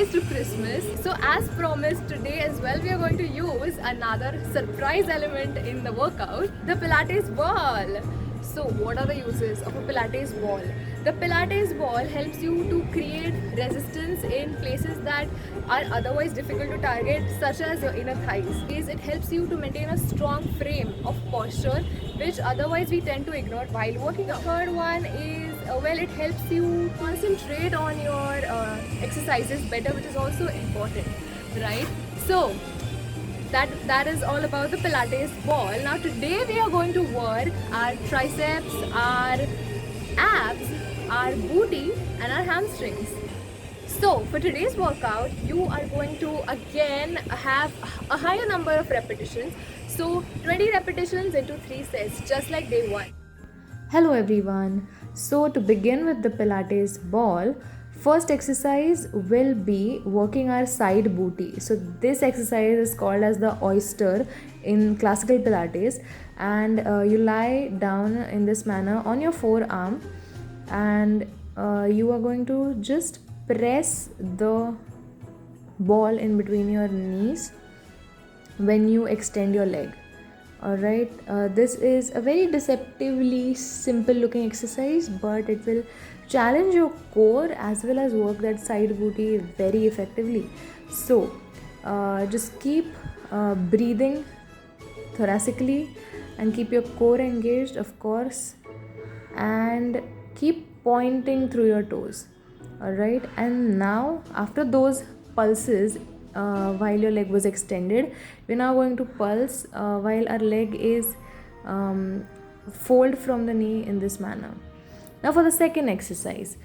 close to Christmas. So as promised, today as well we are going to use another surprise element in the workout, the Pilates ball. So what are the uses of a Pilates ball? The Pilates ball helps you to create resistance in places that are otherwise difficult to target, such as your inner thighs. It helps you to maintain a strong frame of posture, which otherwise we tend to ignore while working out. The third one is, well, it helps you concentrate on your exercises better, which is also important, right? So that is all about the Pilates ball. Now today we are going to work our triceps, our abs, our booty and our hamstrings. So for today's workout, you are going to again have a higher number of repetitions. So 20 repetitions into 3 sets, just like day 1. Hello everyone. So to begin with the Pilates ball, first exercise will be working our side booty. So this exercise is called as the oyster in classical Pilates, and you lie down in this manner on your forearm, and you are going to just press the ball in between your knees when you extend your leg. Alright, this is a very deceptively simple looking exercise, but it will challenge your core as well as work that side booty very effectively. So just keep breathing thoracically and keep your core engaged, of course, and keep pointing through your toes. Alright, and now after those pulses, while your leg was extended, we're now going to pulse while our leg is fold from the knee in this manner. Now for the second exercise,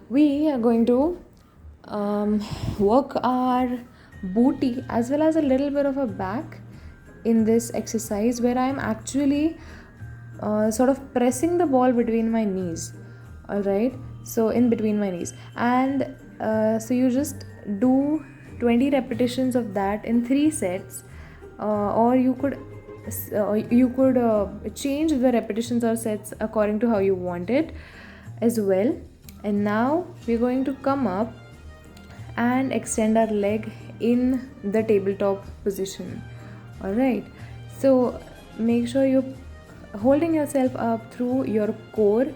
we are going to work our booty as well as a little bit of a back in this exercise, where I'm actually sort of pressing the ball between my knees. Alright, so in between my knees, and so you just do 20 repetitions of that in 3 sets, or you could change the repetitions or sets according to how you want it as well. And now we're going to come up and extend our leg in the tabletop position. Alright, so make sure you're holding yourself up through your core,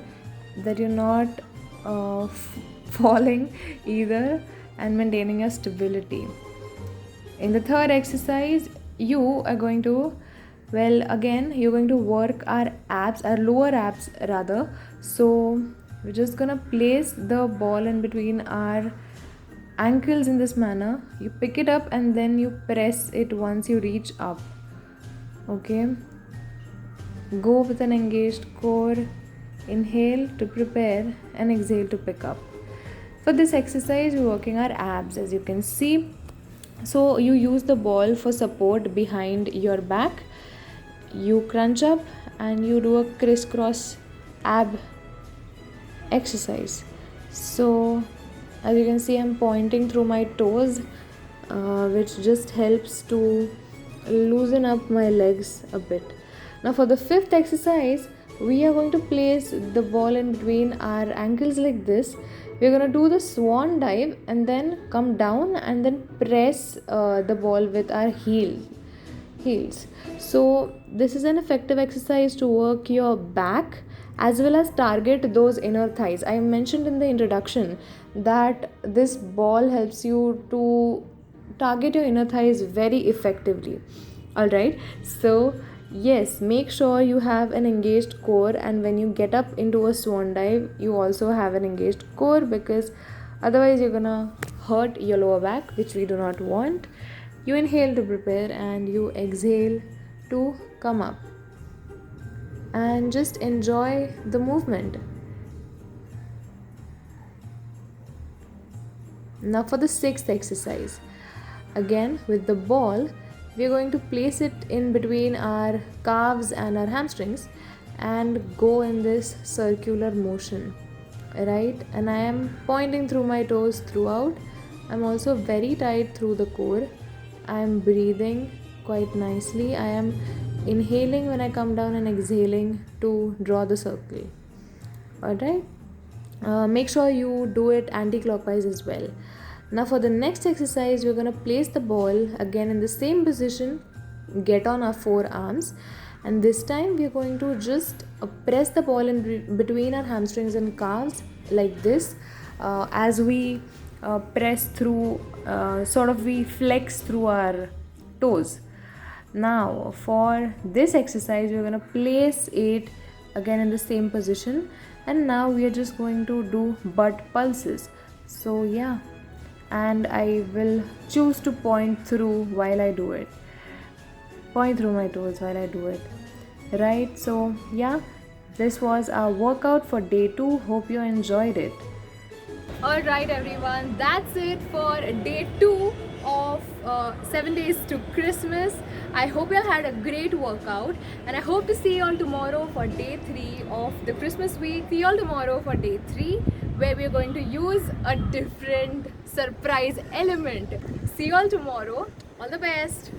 that you're not falling either, and maintaining your stability. In the third exercise, you are going to, well, again you're going to work our abs, our lower abs rather. So we're just gonna place the ball in between our ankles in this manner. You pick it up and then you press it once you reach up. Okay, go with an engaged core. Inhale to prepare and exhale to pick up. For this exercise, we're working our abs, as you can see. So you use the ball for support behind your back. You crunch up and you do a crisscross ab exercise. So as you can see, I'm pointing through my toes, which just helps to loosen up my legs a bit. Now for the fifth exercise, we are going to place the ball in between our ankles like this. We're going to do the swan dive and then come down and then press the ball with our heels. So this is an effective exercise to work your back as well as target those inner thighs. I mentioned in the introduction that this ball helps you to target your inner thighs very effectively. Alright, so yes, make sure you have an engaged core, and when you get up into a swan dive, you also have an engaged core, because otherwise you're gonna hurt your lower back, which we do not want. You inhale to prepare and you exhale to come up, and just enjoy the movement. Now for the sixth exercise, again with the ball, we are going to place it in between our calves and our hamstrings and go in this circular motion, right? And I am pointing through my toes throughout. I'm also very tight through the core. I am breathing quite nicely. I am inhaling when I come down and exhaling to draw the circle. Alright, make sure you do it anti-clockwise as well. Now for the next exercise, we're going to place the ball again in the same position, get on our forearms, and this time we're going to just press the ball in between our hamstrings and calves like this. As we press through, sort of we flex through our toes. Now for this exercise, we're going to place it again in the same position, and now we are just going to do butt pulses. So yeah, and I will choose to point through while I do it. Point through my toes while I do it. Right, so yeah, this was our workout for day 2. Hope you enjoyed it. Alright everyone, that's it for day 2 of 7 days to Christmas. I hope you all had a great workout, and I hope to see you all tomorrow for day 3 of the Christmas week. See you all tomorrow for day 3, where we are going to use a different surprise element. See you all tomorrow. All the best.